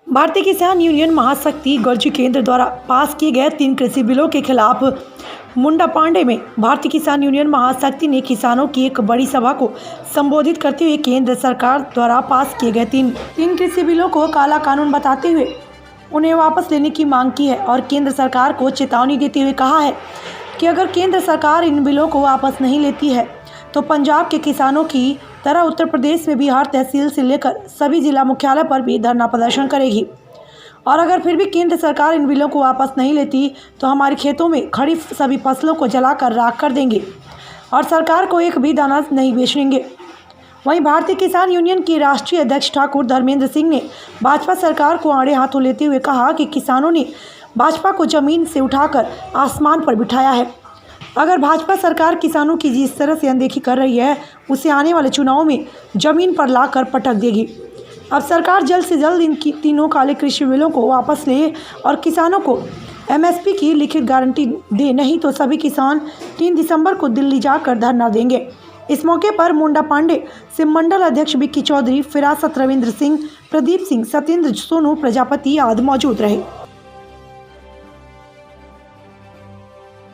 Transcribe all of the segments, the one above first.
भारतीय किसान यूनियन महाशक्ति गौजी केंद्र द्वारा पास किए गए 3 कृषि बिलों के खिलाफ मुंडापांडे में भारतीय किसान यूनियन महाशक्ति ने किसानों की एक बड़ी सभा को संबोधित करते हुए केंद्र सरकार द्वारा पास किए गए तीन कृषि बिलों को काला कानून बताते हुए उन्हें वापस लेने की मांग की है और केंद्र सरकार को चेतावनी देते हुए कहा है कि अगर केंद्र सरकार इन बिलों को वापस नहीं लेती है तो पंजाब के किसानों की तरह उत्तर प्रदेश में भी हर तहसील से लेकर सभी जिला मुख्यालय पर भी धरना प्रदर्शन करेगी। और अगर फिर भी केंद्र सरकार इन बिलों को वापस नहीं लेती तो हमारे खेतों में खड़ी सभी फसलों को जलाकर राख कर देंगे और सरकार को एक भी दाना नहीं बेचेंगे। वहीं भारतीय किसान यूनियन के राष्ट्रीय अध्यक्ष ठाकुर धर्मेंद्र सिंह ने भाजपा सरकार को आड़े हाथों लेते हुए कहा कि किसानों ने भाजपा को जमीन से उठाकर आसमान पर बिठाया है। अगर भाजपा सरकार किसानों की जिस तरह से अनदेखी कर रही है उसे आने वाले चुनाव में जमीन पर लाकर पटक देगी। अब सरकार जल्द से जल्द इन तीनों काले कृषि बिलों को वापस ले और किसानों को एमएसपी की लिखित गारंटी दे, नहीं तो सभी किसान 3 दिसंबर को दिल्ली जाकर धरना देंगे। इस मौके पर मुंडापांडे से मंडल अध्यक्ष विक्की चौधरी, फिरासत रविंद्र सिंह, प्रदीप सिंह, सत्येंद्र, सोनू प्रजापति आदि मौजूद रहे।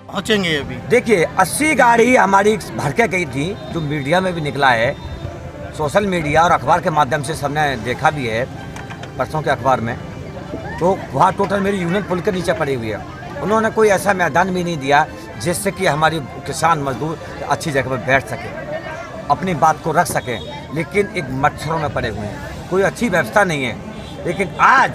पहुंचेंगे अभी देखिए 80 गाड़ी हमारी भर के गई थी, जो मीडिया में भी निकला है, सोशल मीडिया और अखबार के माध्यम से सबने देखा भी है परसों के अखबार में। तो वहाँ टोटल मेरी यूनियन पुल के नीचे पड़ी हुई है। उन्होंने कोई ऐसा मैदान भी नहीं दिया जिससे कि हमारी किसान मजदूर अच्छी जगह पर बैठ सके, अपनी बात को रख सकें, लेकिन एक मच्छरों में पड़े हुए हैं, कोई अच्छी व्यवस्था नहीं है। लेकिन आज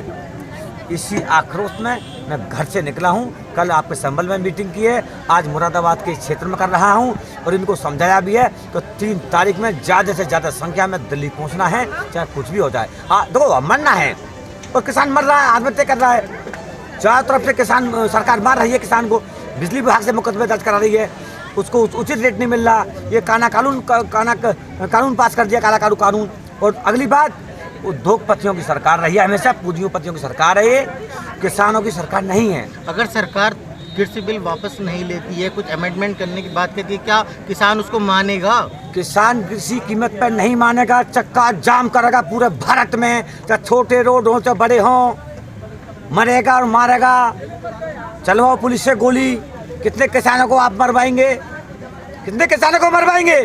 इसी आक्रोश में मैं घर से निकला हूं। कल आपके संबल में मीटिंग की है, आज मुरादाबाद के क्षेत्र में कर रहा हूं और इनको समझाया भी है कि 3 तारीख में ज़्यादा से ज़्यादा संख्या में दिल्ली पहुंचना है, चाहे कुछ भी हो जाए। हाँ देखो, मरना है और किसान मर रहा है, आत्महत्या कर रहा है, चारों तरफ से किसान सरकार मार रही है किसान को, बिजली विभाग से मुकदमे दर्ज करा रही है, उसको उचित रेट नहीं मिल रहा। ये कानून पास कर दिया, काला कानून। और अगली बात, उद्योगपतियों की सरकार रही है, हमेशा पूंजीपतियों की सरकार है, ये किसानों की सरकार नहीं है। अगर सरकार कृषि बिल वापस नहीं लेती है, कुछ अमेंडमेंट करने की बात करती है, क्या किसान उसको मानेगा? किसान कृषि कीमत पर नहीं मानेगा, चक्का जाम करेगा पूरे भारत में, चाहे छोटे रोड हो चाहे बड़े हों, मरेगा और मारेगा। चलवाओ पुलिस से गोली, कितने किसानों को आप मरवाएंगे, कितने किसानों को मरवाएंगे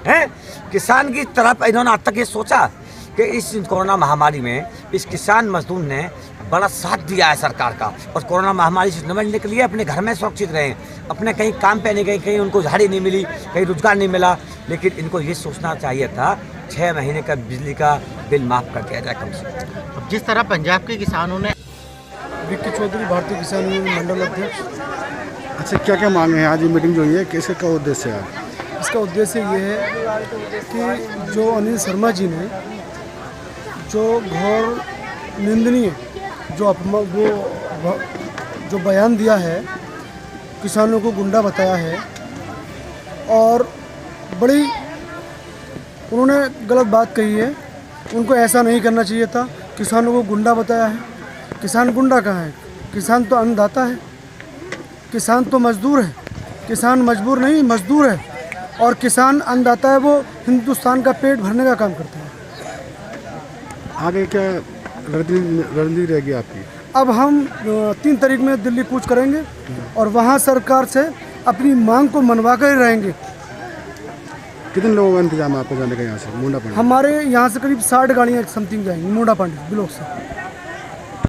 हैं? किसान की तरफ इन्होंने आज तक ये सोचा कि इस कोरोना महामारी में इस किसान मजदूर ने बड़ा साथ दिया है सरकार का, और कोरोना महामारी से निपटने के लिए अपने घर में सुरक्षित रहे, अपने कहीं काम पे नहीं गए, कहीं उनको झाड़ी नहीं मिली, कहीं रोजगार नहीं मिला। लेकिन इनको ये सोचना चाहिए था 6 महीने का बिजली का बिल माफ़ कर दिया जाए कम से कम। अब जिस तरह पंजाब के किसानों ने विक्की चौधरी, भारतीय किसान यूनियन मंडल अध्यक्ष। अच्छा, क्या क्या मांगे हैं आज ये मीटिंग जो हुई है, किसका क्या उद्देश्य है? इसका उद्देश्य ये है कि जो अनिल शर्मा जी ने जो घोर निंदनीय जो बयान दिया है, किसानों को गुंडा बताया है और बड़ी उन्होंने गलत बात कही है। उनको ऐसा नहीं करना चाहिए था, किसानों को गुंडा बताया है। किसान गुंडा कहाँ है? किसान तो अन्नदाता है, किसान तो मजदूर है, किसान मजबूर नहीं मजदूर है, और किसान अन्नदाता है, वो हिंदुस्तान का पेट भरने का काम करता है। आगे क्या रणनीति रहेगी आपकी? अब हम 3 तारीख में दिल्ली कूच करेंगे और वहाँ सरकार से अपनी मांग को मनवा कर ही रहेंगे। कितने लोगों का इंतजाम है आपको जाने का यहाँ से मुंडापांडे? हमारे यहाँ से करीब 60 गाड़ियाँ समथिंग जाएंगी मुंडापांडे ब्लॉक से।